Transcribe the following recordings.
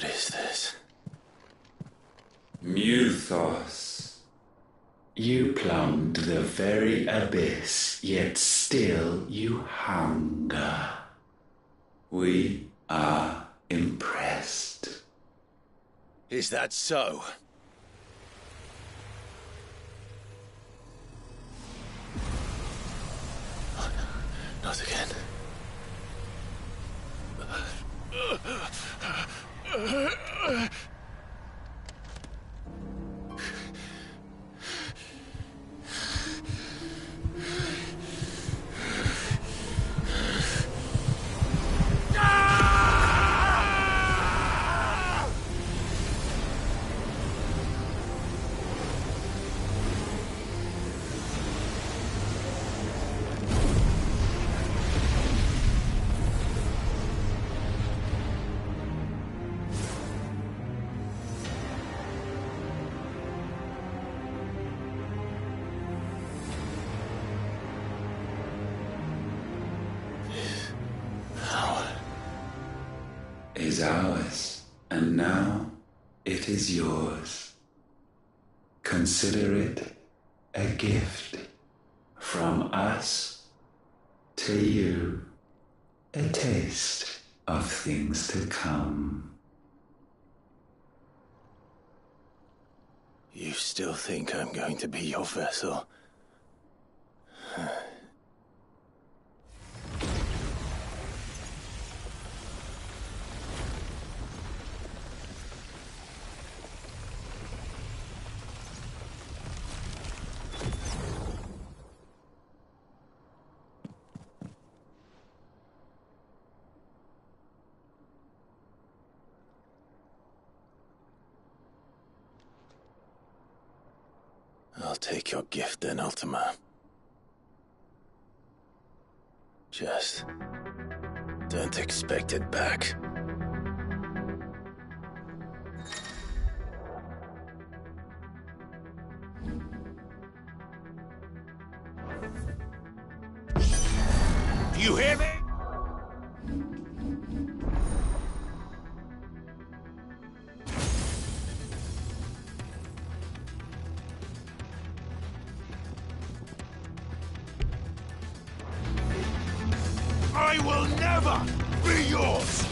What is this? Muthos. You plumbed the very abyss, yet still you hunger. We are impressed. Is that so? Oh, no. Not again. Is ours, and now it is yours. Consider it a gift from us to you, a taste of things to come. You still think I'm going to be your vessel? I'll take your gift then, Ultima. Just don't expect it back. Do you hear me? I will never be yours!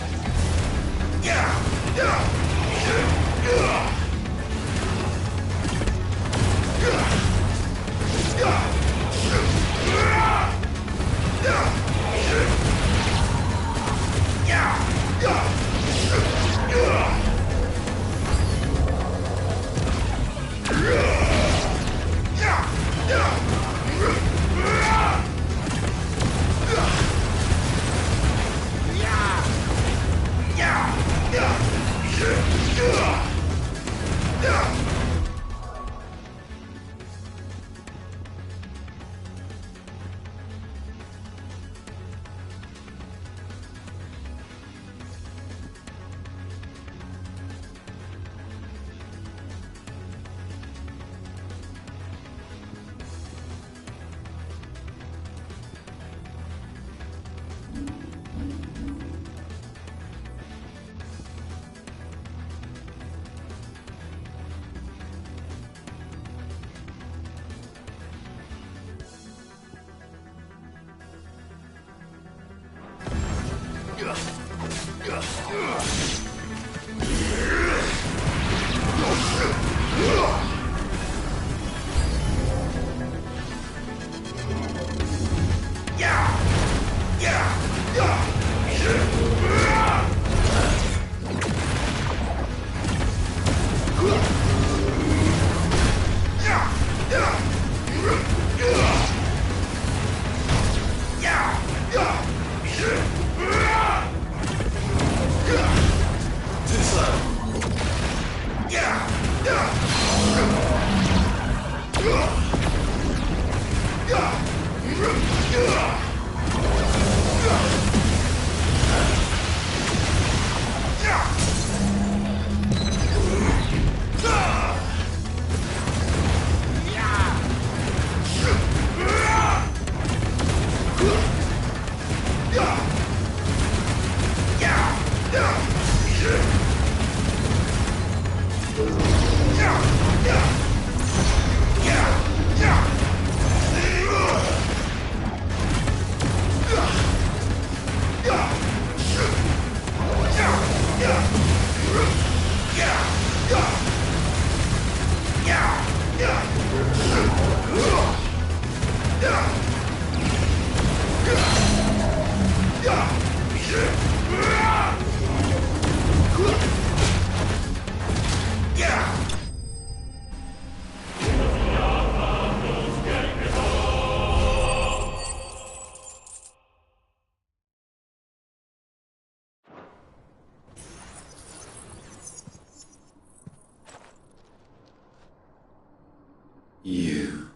You,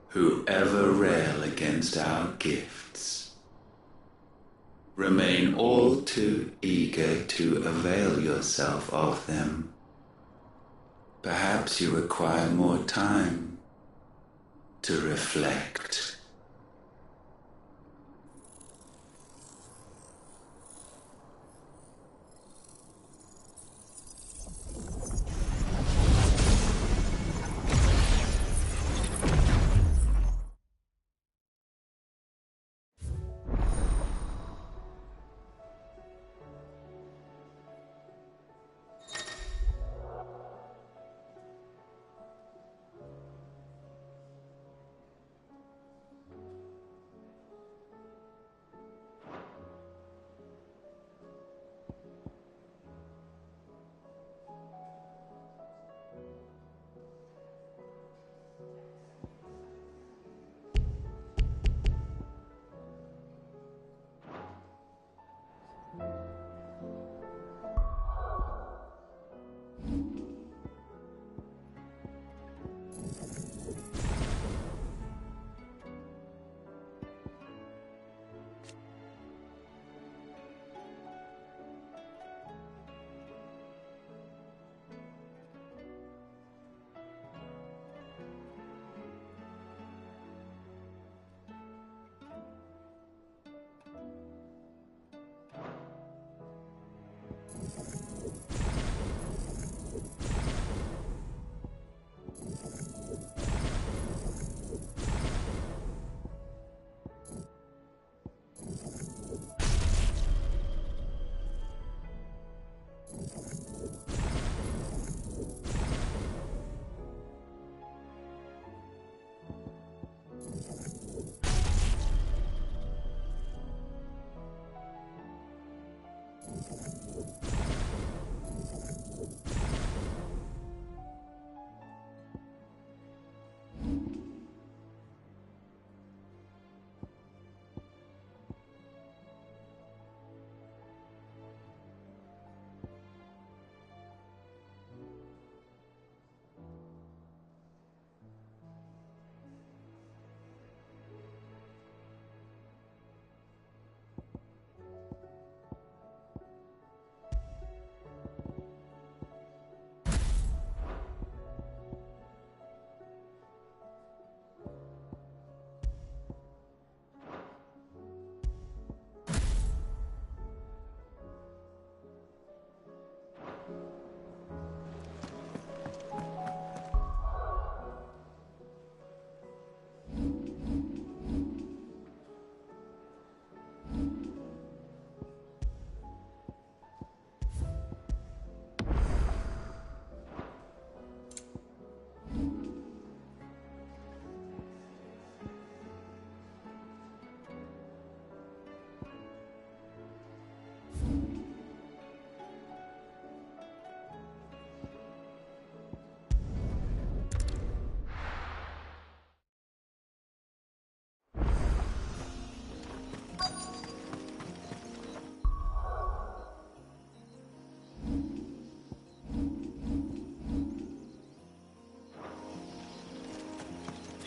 who ever rail against our gifts, remain all too eager to avail yourself of them. Perhaps you require more time to reflect.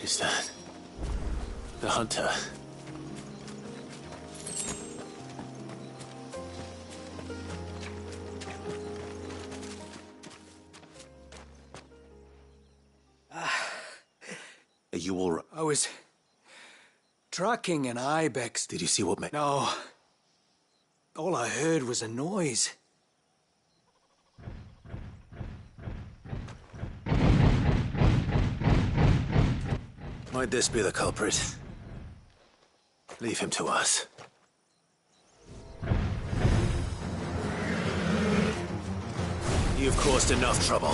Is that the hunter? Are you all right? I was tracking an ibex. Did you see what made... No. All I heard was a noise. Might this be the culprit? Leave him to us. You You've caused enough trouble.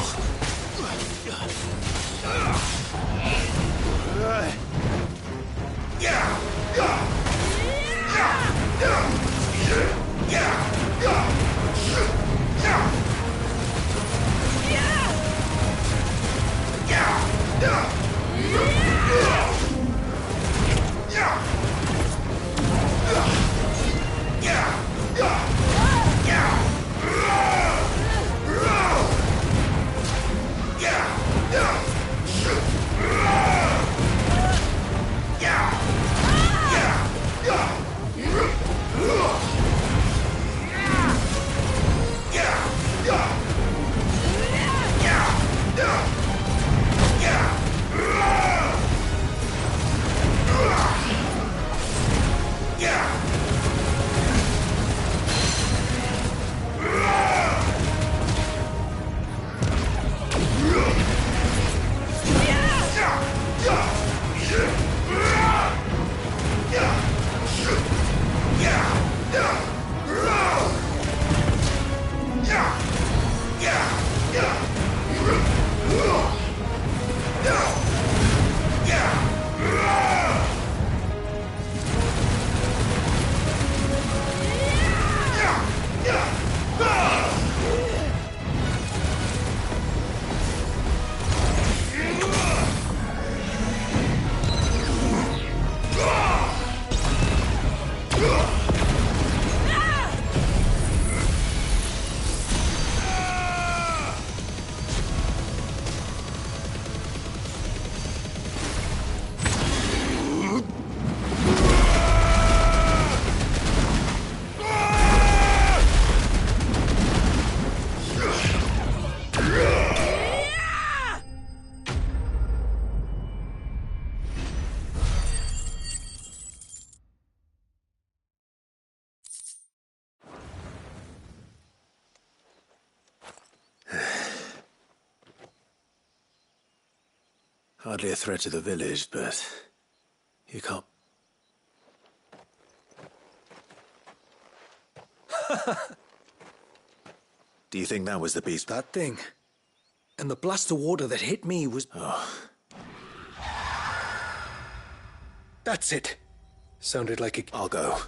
Hardly a threat to the village, but you can't... Do you think that was the beast? That thing. And the blast of water that hit me was... Oh. That's it. Sounded like a... I'll go.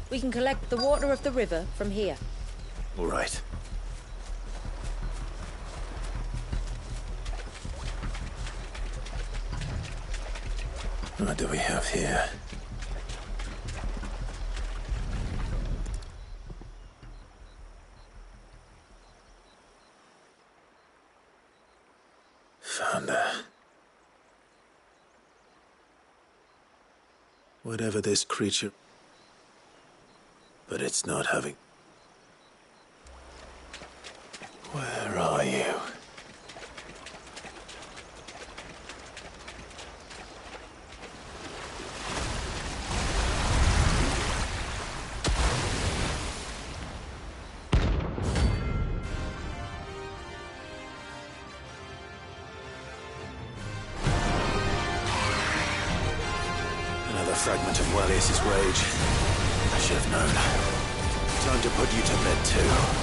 We can collect the water of the river from here. All right. What do we have here? Found her. Whatever this creature... But it's not having... Where are you? fragment of Walius's rage. I should have known. Time to put you to bed too.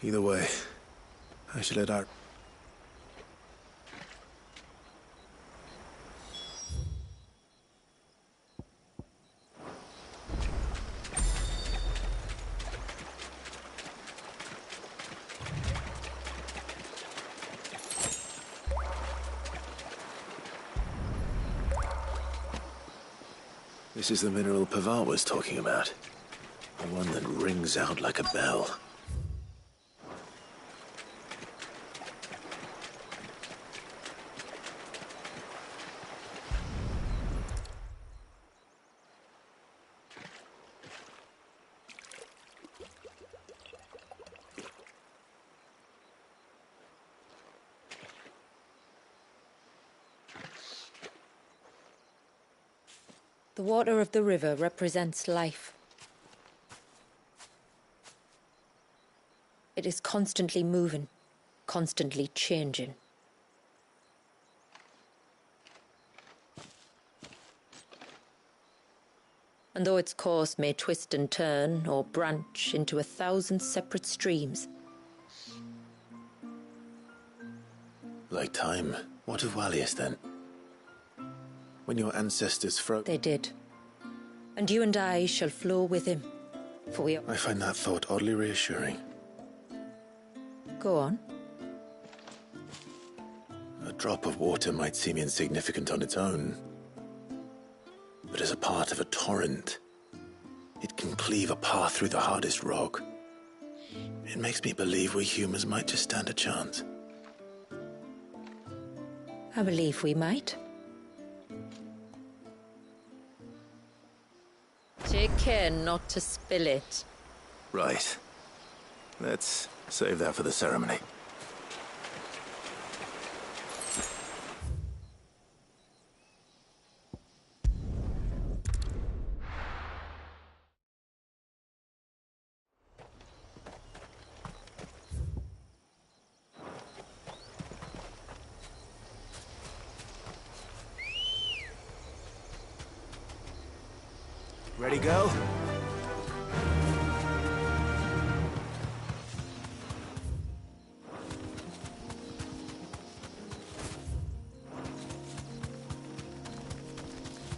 Either way, I should head out. This is the mineral Pavat was talking about. The one that rings out like a bell. The water of the river represents life. It is constantly moving, constantly changing. And though its course may twist and turn or branch into 1,000 separate streams. Like time. What of Wallius then? When your ancestors froze... They did. And you and I shall flow with him, for we are... I find that thought oddly reassuring. Go on. A drop of water might seem insignificant on its own, but as a part of a torrent, it can cleave a path through the hardest rock. It makes me believe we humans might just stand a chance. I believe we might. Take care not to spill it. Right. Let's save that for the ceremony. Ready, go?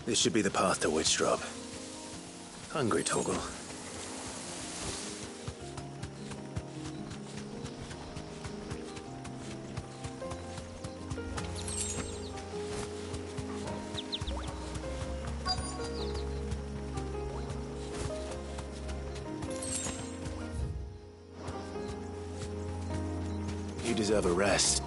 This should be the path to Witchdrop. Hungry, Torgal? You deserve a rest.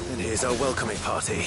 And here's our welcoming party.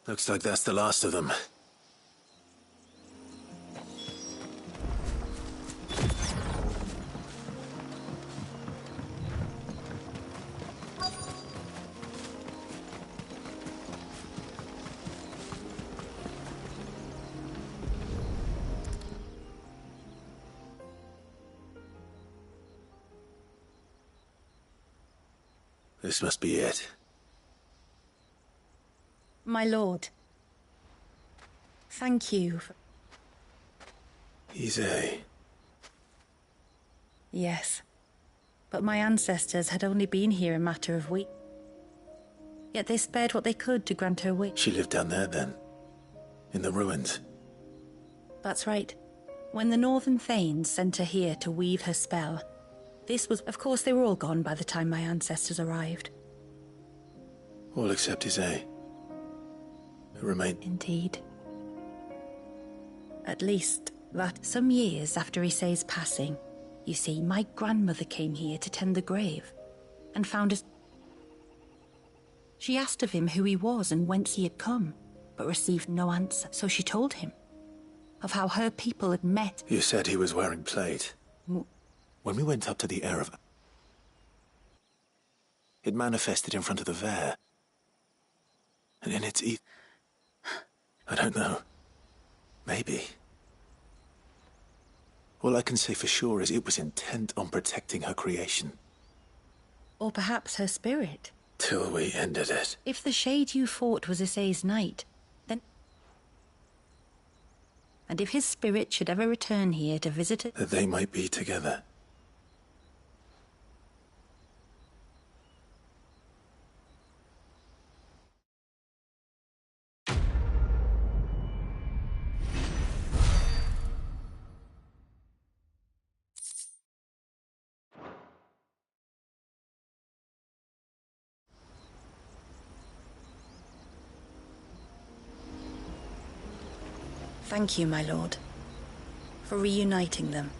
Looks like that's the last of them. This must be it. My lord. Thank you. Easy. Yes. But my ancestors had only been here a matter of weeks. Yet they spared what they could to grant her wish. She lived down there then? In the ruins? That's right. When the Northern Thanes sent her here to weave her spell, this was... Of course, they were all gone by the time my ancestors arrived. All except Isay. Who remained... Indeed. At least, that some years after Isay's passing, you see, my grandmother came here to tend the grave, and found us... She asked of him who he was and whence he had come, but received no answer, so she told him of how her people had met. You said he was wearing plate. When we went up to the air of... It manifested in front of the Vare. And in its I don't know. Maybe. All I can say for sure is it was intent on protecting her creation. Or perhaps her spirit. Till we ended it. If the shade you fought was Isay's knight, then... And if his spirit should ever return here to visit it... That they might be together. Thank you, my lord, for reuniting them.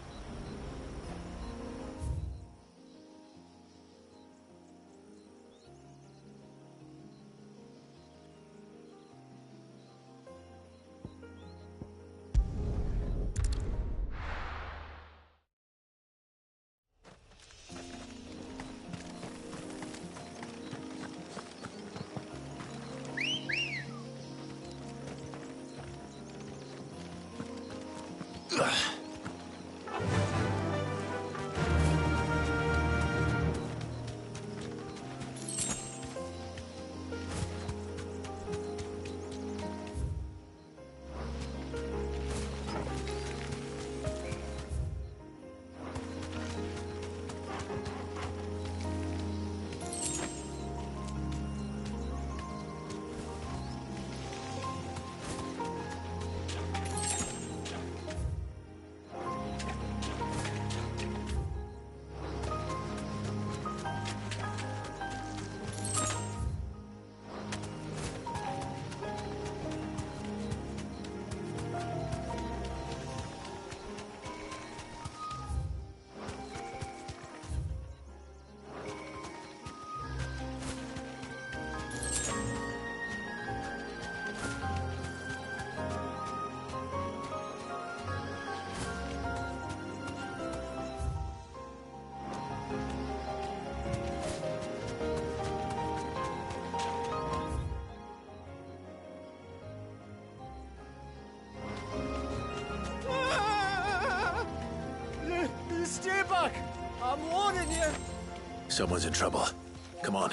Stay back! I'm warning you! Someone's in trouble. Come on.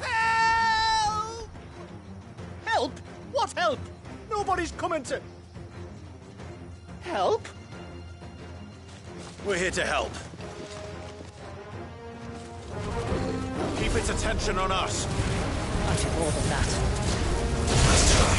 Help! Help? What help? Nobody's coming to... Help? We're here to help. Keep its attention on us. I do more than that. Let's try.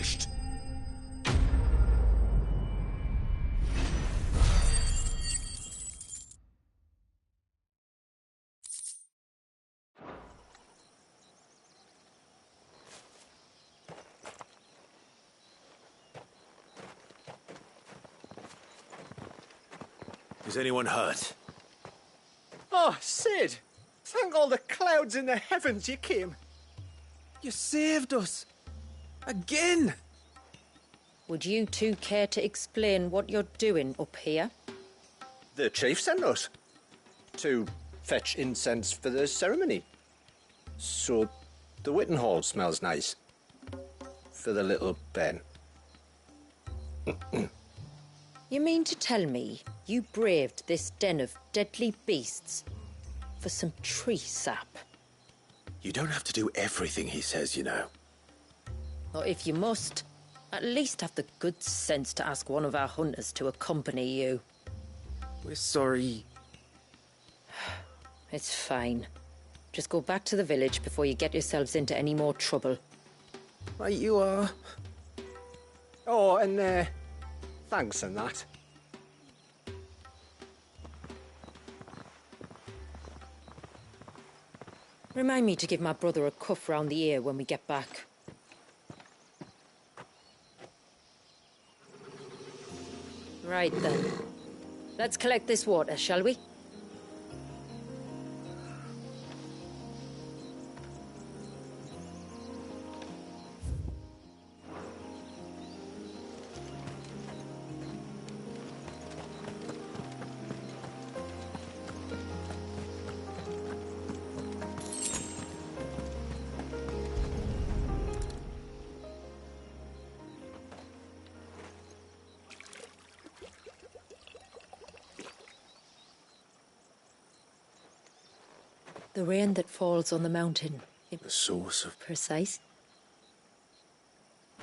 finished. Is anyone hurt? Oh, Sid! Thank all the clouds in the heavens you came. You saved us. Again! Would you two care to explain what you're doing up here? The chief sent us to fetch incense for the ceremony. So the Witten Hall smells nice. For the little Ben. You mean to tell me you braved this den of deadly beasts for some tree sap? You don't have to do everything he says, you know. Or if you must, at least have the good sense to ask one of our hunters to accompany you. We're sorry. It's fine. Just go back to the village before you get yourselves into any more trouble. Right you are. Oh, and thanks and that. Remind me to give my brother a cuff round the ear when we get back. Right then. Let's collect this water, shall we? The rain that falls on the mountain. The source of... Precise.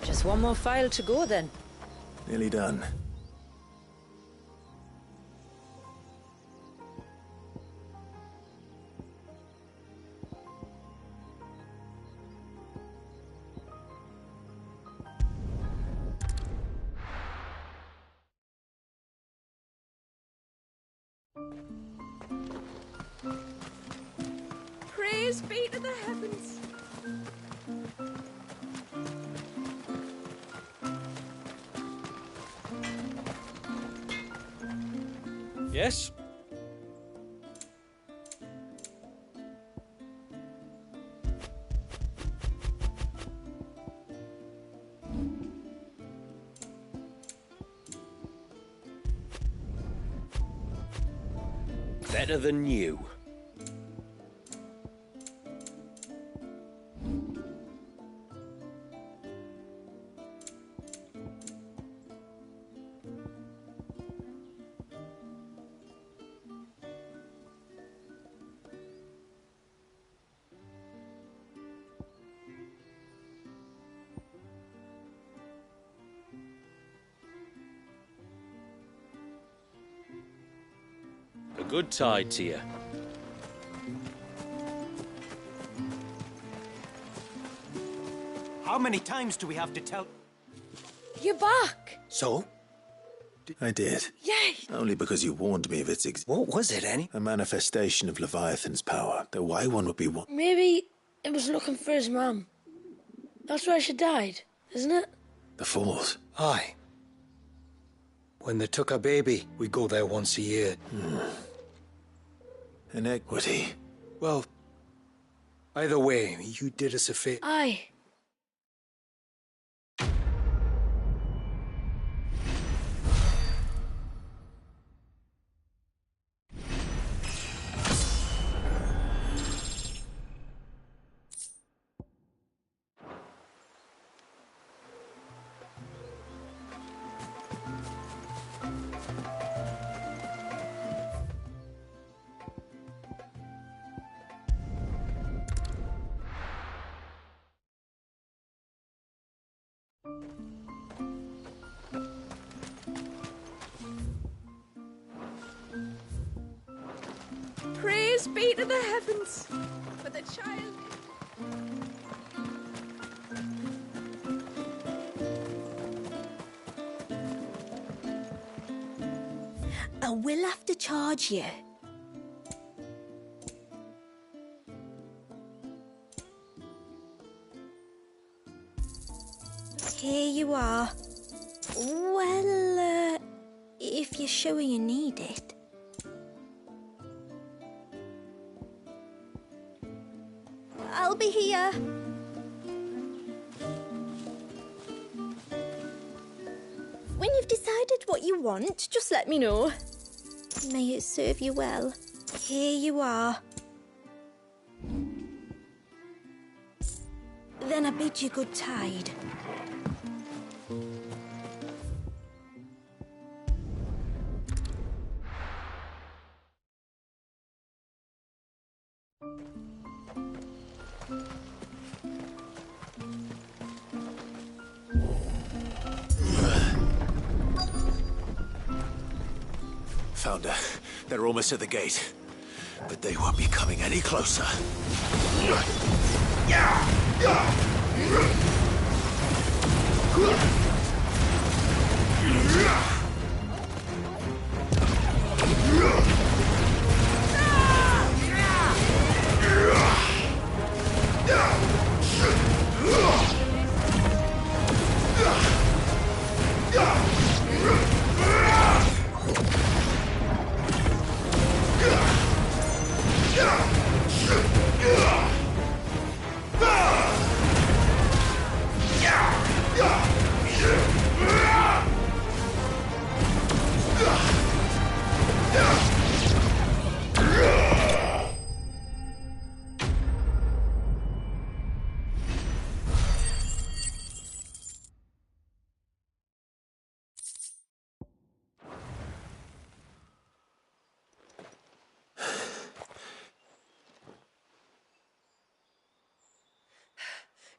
Just one more file to go then. Nearly done. Praise be to the heavens. Yes? Better than you. A good tide to you. How many times do we have to tell... You're back. So? I did. Yay. Only because you warned me of its What was it, Annie? a manifestation of Leviathan's power. Though why one would be one... Maybe it was looking for his mum. That's why she died, isn't it? The Falls. Aye. When they took a baby, we go there once a year. Inequity. Well, either way, you did us a favor. Aye. Praise be to the heavens for the child. will have to charge you. Here you are. Well, if you're sure you need it. I'll be here. When you've decided what you want, just let me know. May it serve you well. Here you are. Then I bid you good tide. Found her. They're almost at the gate. But they won't be coming any closer.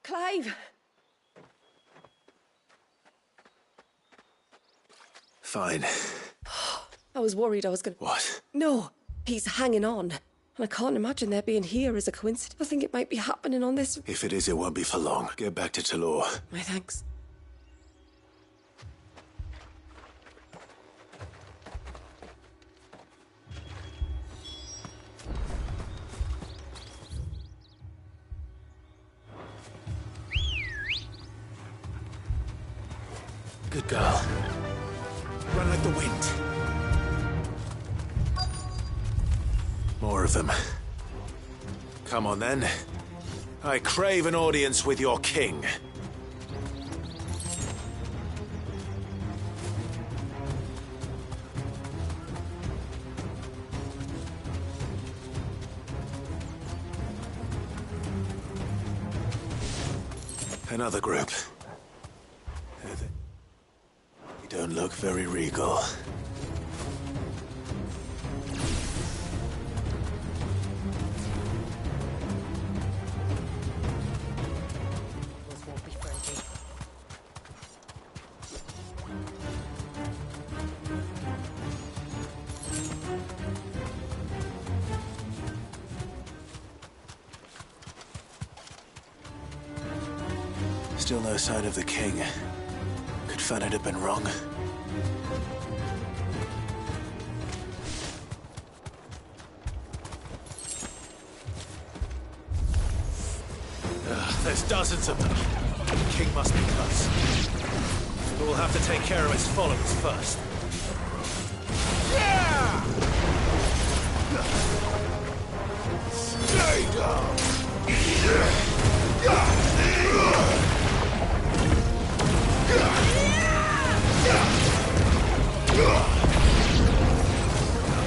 Clive! Fine. I was worried I was gonna... What? No, he's hanging on. And I can't imagine there being here as a coincidence. I think it might be happening on this... If it is, it won't be for long. Get back to Talor. My thanks. Good girl. Run like the wind. More of them. Come on, then. I crave an audience with your king. Another group. They don't look very regal. Still no sign of the king. Could Fanad have been wrong? There's dozens of them. The king must be close. But we'll have to take care of his followers first. Yeah! Stay down!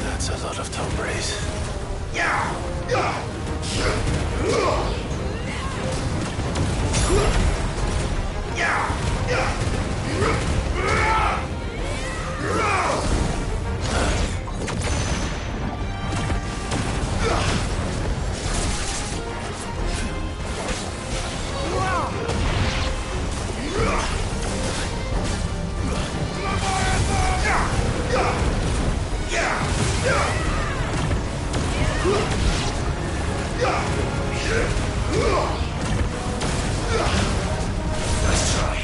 That's a lot of Tombres. Nice try.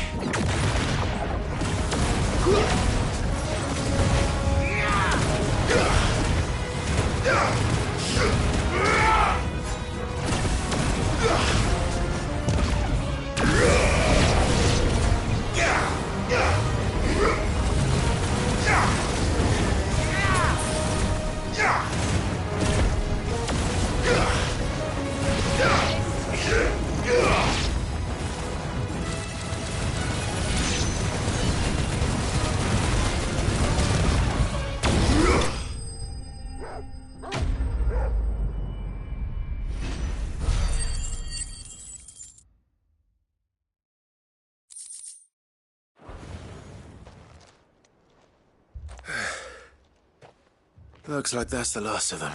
Looks like that's the last of them.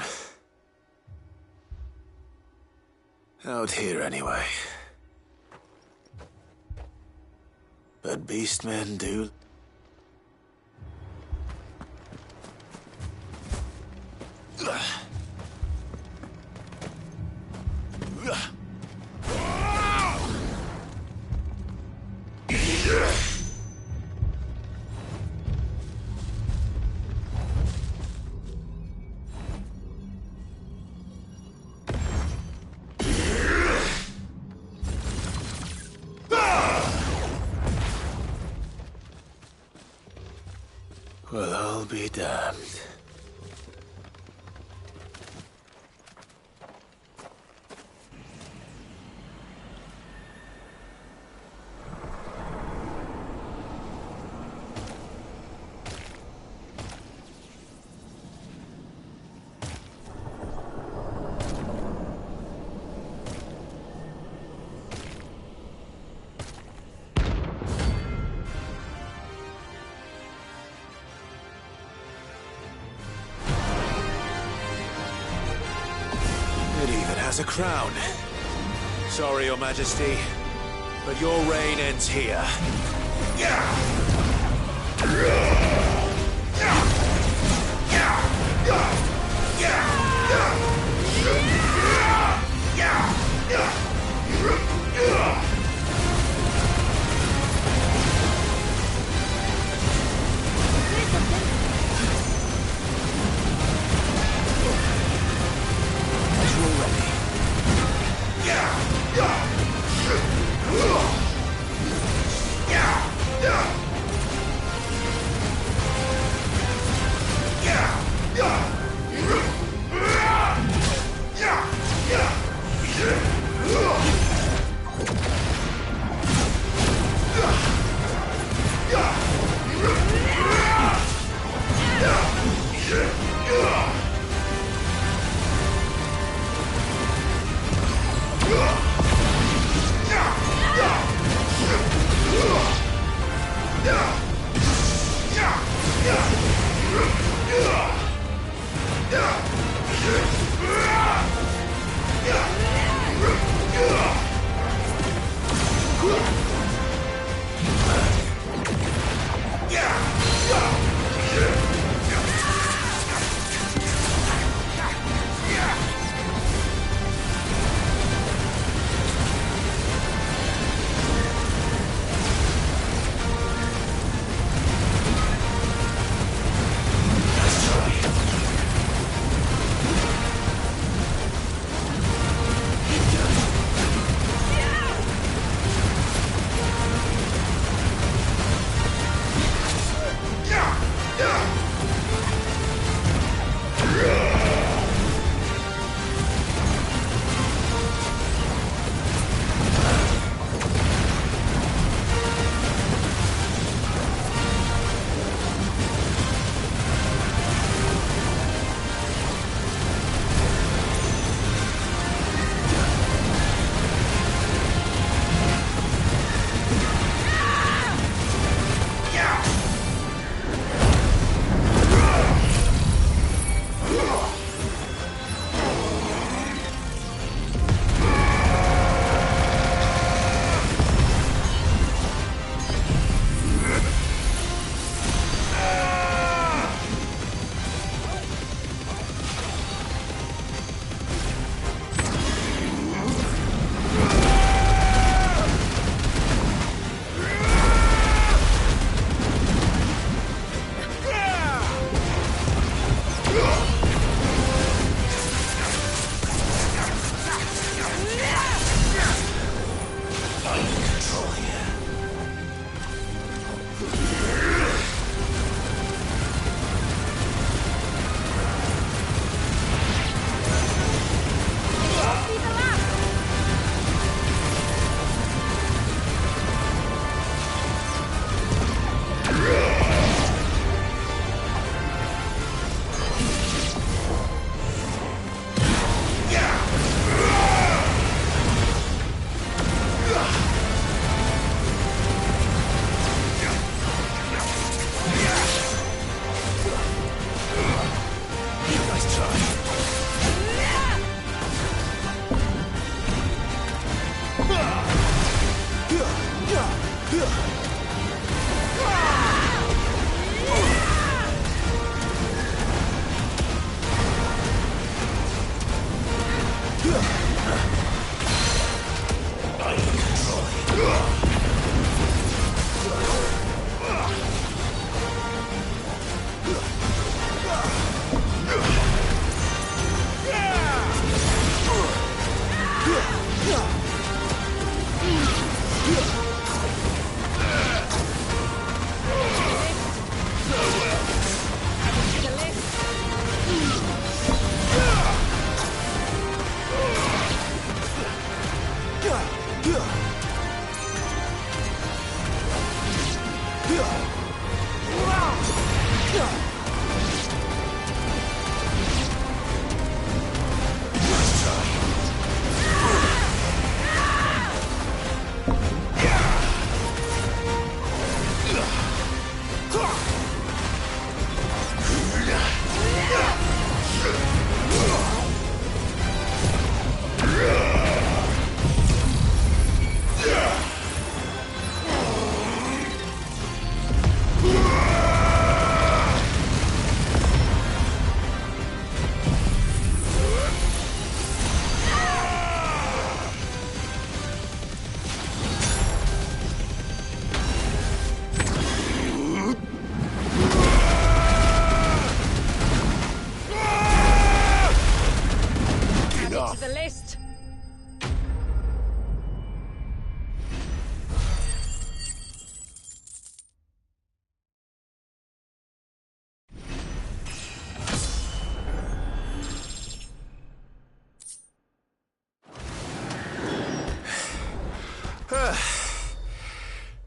Out here, anyway. But beastmen do... Well, I'll be damned. A crown. Sorry, Your Majesty, but your reign ends here.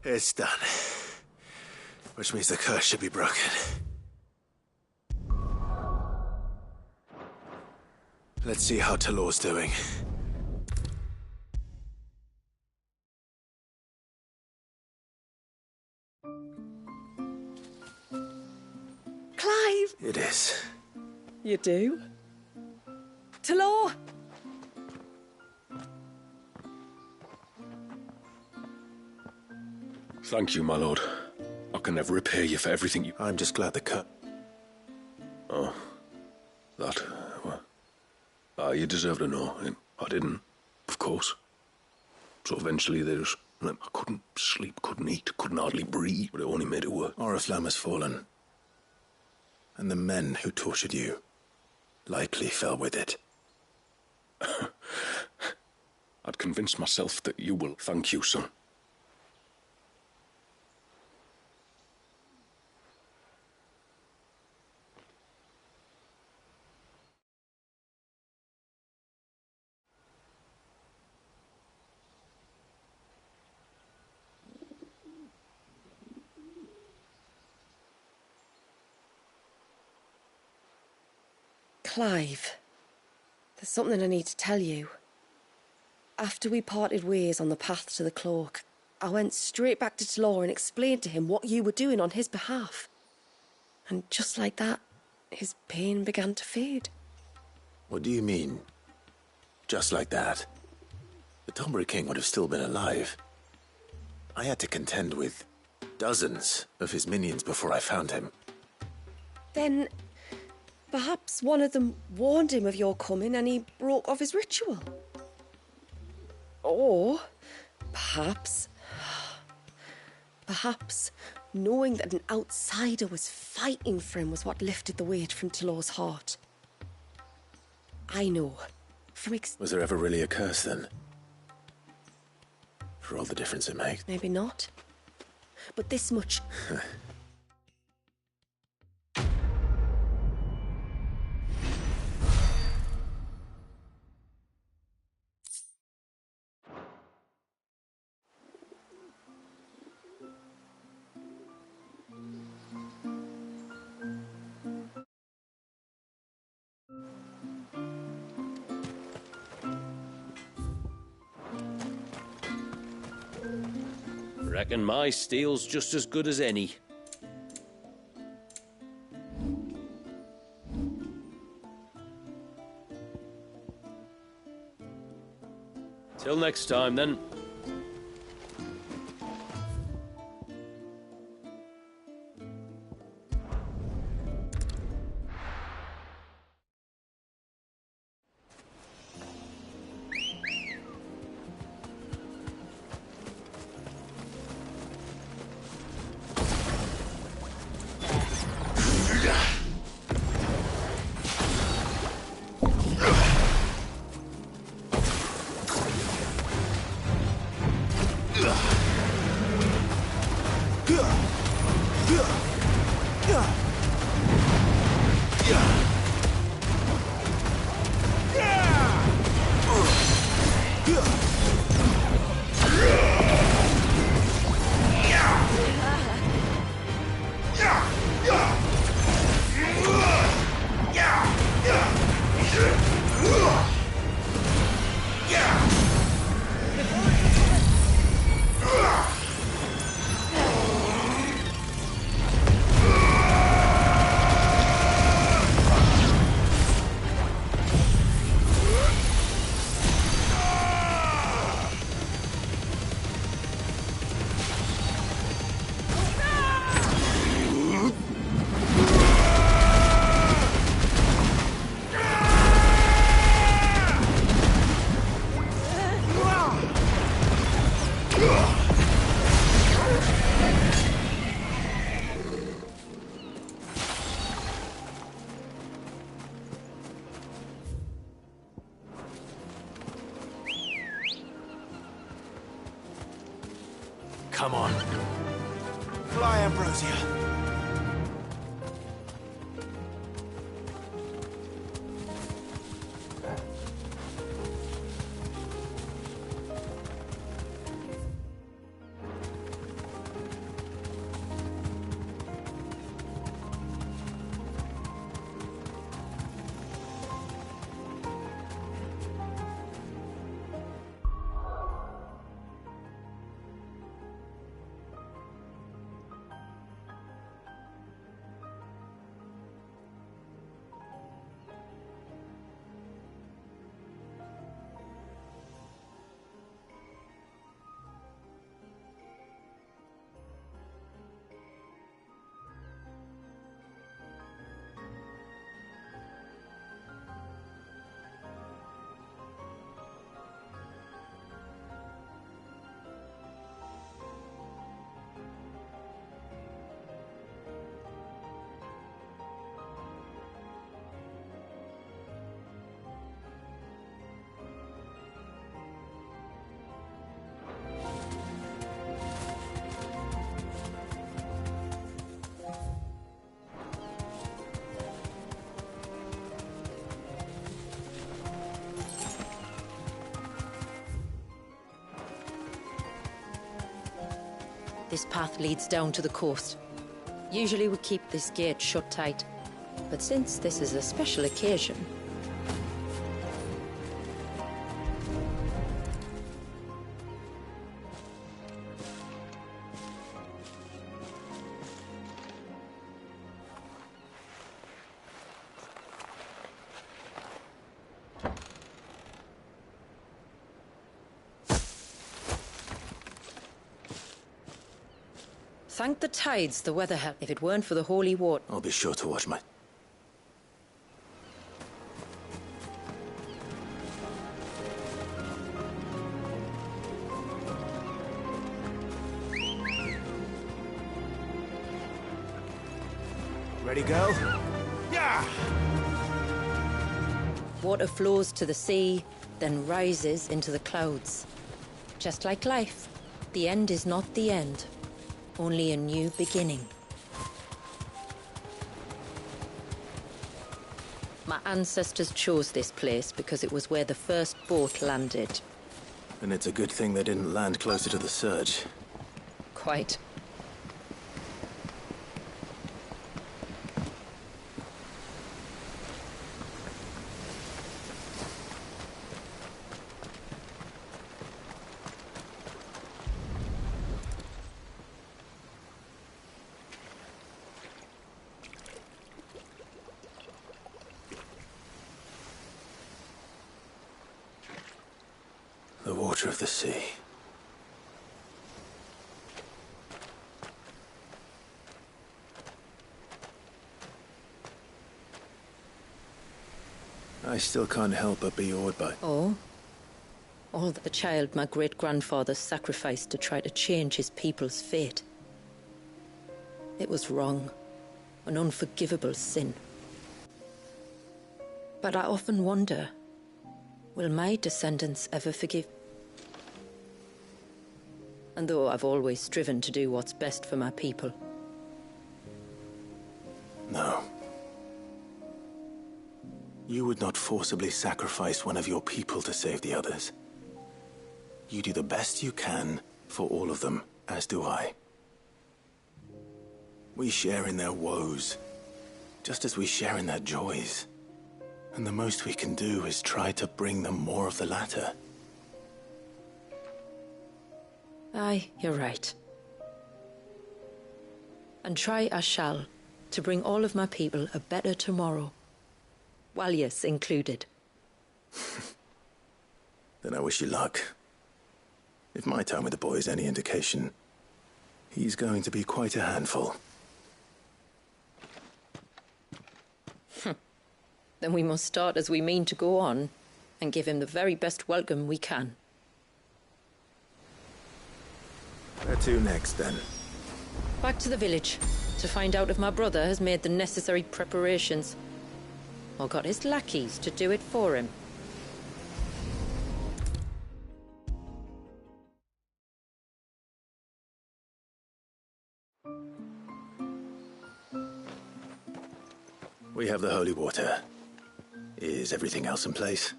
It's done. Which means the curse should be broken. Let's see how Talor's doing. Clive! It is. You do? Talor! Thank you, my lord. I can never repay you for everything you... I'm just glad the cut. Oh. That... well... you deserve to know. I didn't, of course. So eventually they just... I couldn't sleep, couldn't eat, couldn't hardly breathe, but it only made it worse. Oriflamme has fallen. And the men who tortured you likely fell with it. I'd convinced myself that you will. Thank you, son. Clive, there's something I need to tell you. After we parted ways on the path to the cloak, I went straight back to Talor and explained to him what you were doing on his behalf. And just like that, his pain began to fade. What do you mean? Just like that? The Tonberry King would have still been alive. I had to contend with dozens of his minions before I found him. Then... perhaps one of them warned him of your coming and he broke off his ritual. Or perhaps knowing that an outsider was fighting for him was what lifted the weight from Talor's heart. I know from Was there ever really a curse then? For all the difference it makes. Maybe not. But this much... Reckon my steel's just as good as any. Till next time, then. Come on. Fly, Ambrosia. This path leads down to the coast. Usually we keep this gate shut tight, but since this is a special occasion... Thank the tides the weather held. If it weren't for the holy water... I'll be sure to watch my... Ready, girl? Yeah! Water flows to the sea, then rises into the clouds. Just like life, the end is not the end. Only a new beginning. My ancestors chose this place because it was where the first boat landed. And it's a good thing they didn't land closer to the surge. Quite. The water of the sea. I still can't help but be awed by... Oh? All the child my great-grandfather sacrificed to try to change his people's fate. It was wrong. An unforgivable sin. But I often wonder, will my descendants ever forgive? And though I've always striven to do what's best for my people. No. You would not forcibly sacrifice one of your people to save the others. You do the best you can for all of them, as do I. We share in their woes, just as we share in their joys. And the most we can do is try to bring them more of the latter. Aye, you're right. And try I shall, to bring all of my people a better tomorrow. Walius included. Then I wish you luck. If my time with the boy is any indication, he's going to be quite a handful. Then we must start as we mean to go on, and give him the very best welcome we can. Where to next, then? Back to the village, to find out if my brother has made the necessary preparations, or got his lackeys to do it for him. We have the holy water. Is everything else in place?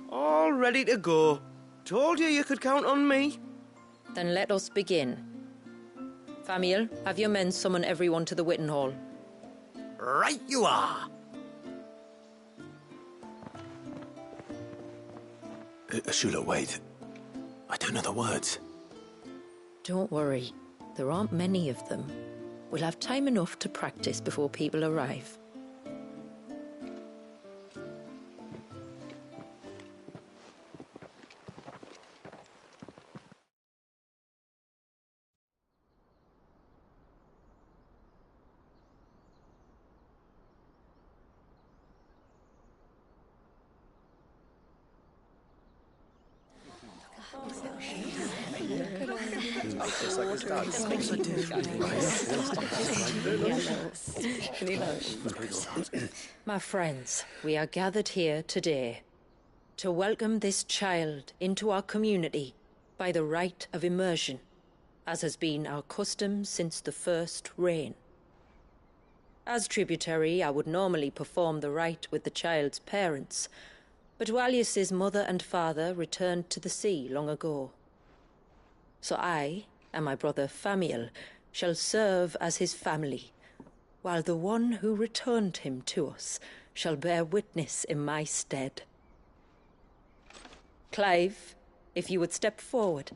All ready to go. Told you could count on me. Then let us begin. Famiel, have your men summon everyone to the Witten Hall. Right you are. Shula, wait. I don't know the words. Don't worry. There aren't many of them. We'll have time enough to practice before people arrive. My friends, we are gathered here today to welcome this child into our community by the rite of immersion, as has been our custom since the first reign. As tributary, I would normally perform the rite with the child's parents, but Walius's mother and father returned to the sea long ago. So I and my brother Famiel shall serve as his family, while the one who returned him to us shall bear witness in my stead. Clive, if you would step forward.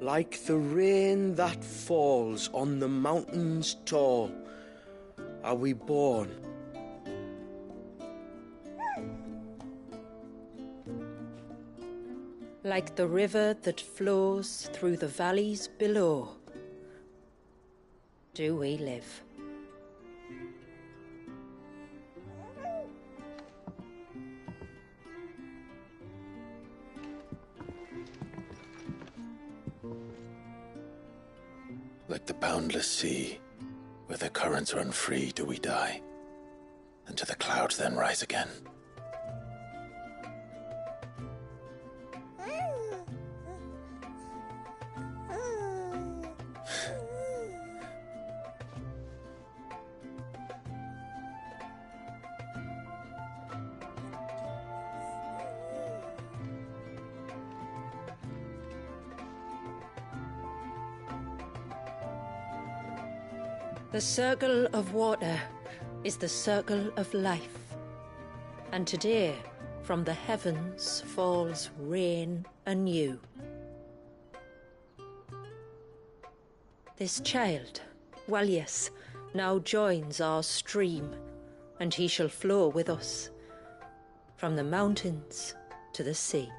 Like the rain that falls on the mountains tall, are we born. Like the river that flows through the valleys below, do we live. Like the boundless sea, where the currents run free, do we die, and to the clouds then rise again. The circle of water is the circle of life, and today from the heavens falls rain anew. This child, Walius, now joins our stream, and he shall flow with us from the mountains to the sea.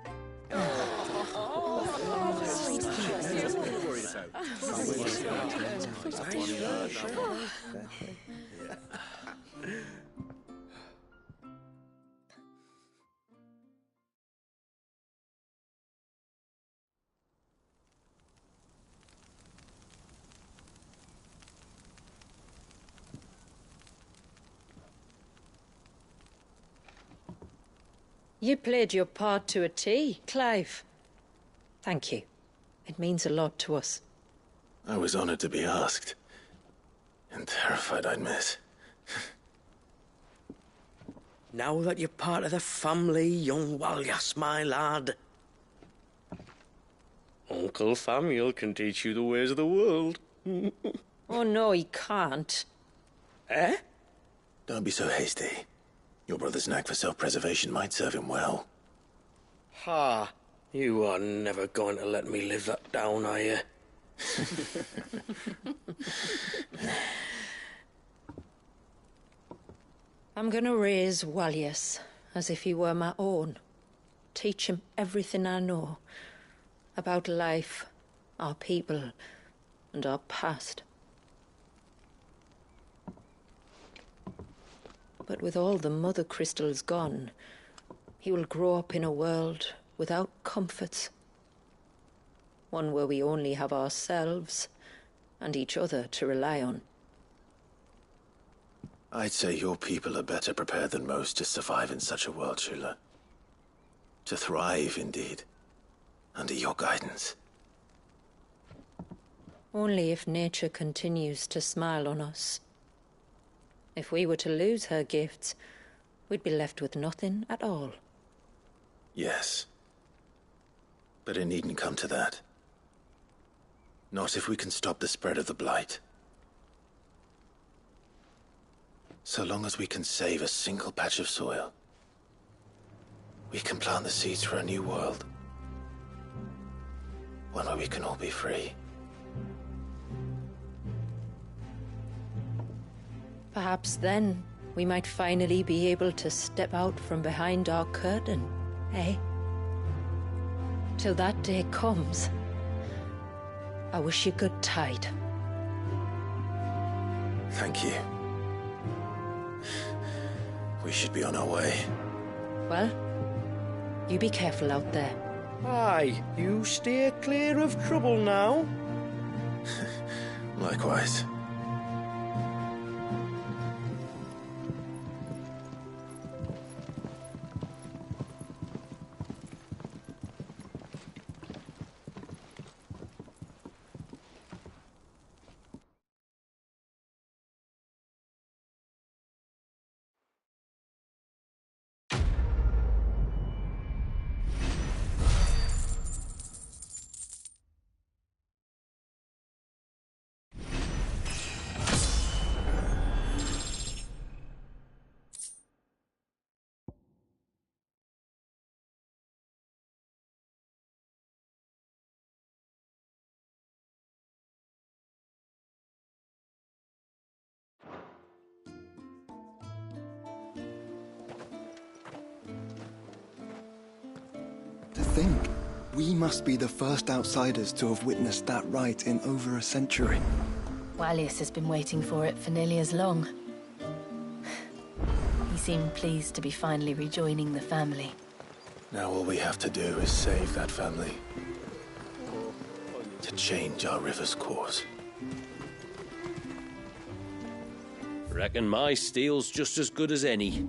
You played your part to a T, Clive. Thank you. It means a lot to us. I was honored to be asked. And terrified I'd miss. Now that you're part of the family, young Walyas, my lad. Uncle Samuel can teach you the ways of the world. Oh, no, he can't. Eh? Don't be so hasty. Your brother's knack for self-preservation might serve him well. Ha! You are never going to let me live that down, are you? I'm gonna raise Walyas as if he were my own. Teach him everything I know about life, our people, and our past. But with all the mother crystals gone, he will grow up in a world without comforts. One where we only have ourselves and each other to rely on. I'd say your people are better prepared than most to survive in such a world, Shula. To thrive, indeed, under your guidance. Only if nature continues to smile on us. If we were to lose her gifts, we'd be left with nothing at all. Yes. But it needn't come to that. Not if we can stop the spread of the Blight. So long as we can save a single patch of soil, we can plant the seeds for a new world. One where we can all be free. Perhaps then we might finally be able to step out from behind our curtain, eh? Till that day comes, I wish you good tide. Thank you. We should be on our way. Well, you be careful out there. Aye, you steer clear of trouble now. Likewise. To think, we must be the first outsiders to have witnessed that rite in over a century. Walyas has been waiting for it for nearly as long. He seemed pleased to be finally rejoining the family. Now all we have to do is save that family. To change our river's course. Reckon my steel's just as good as any.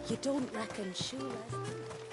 You don't reckon Shula's...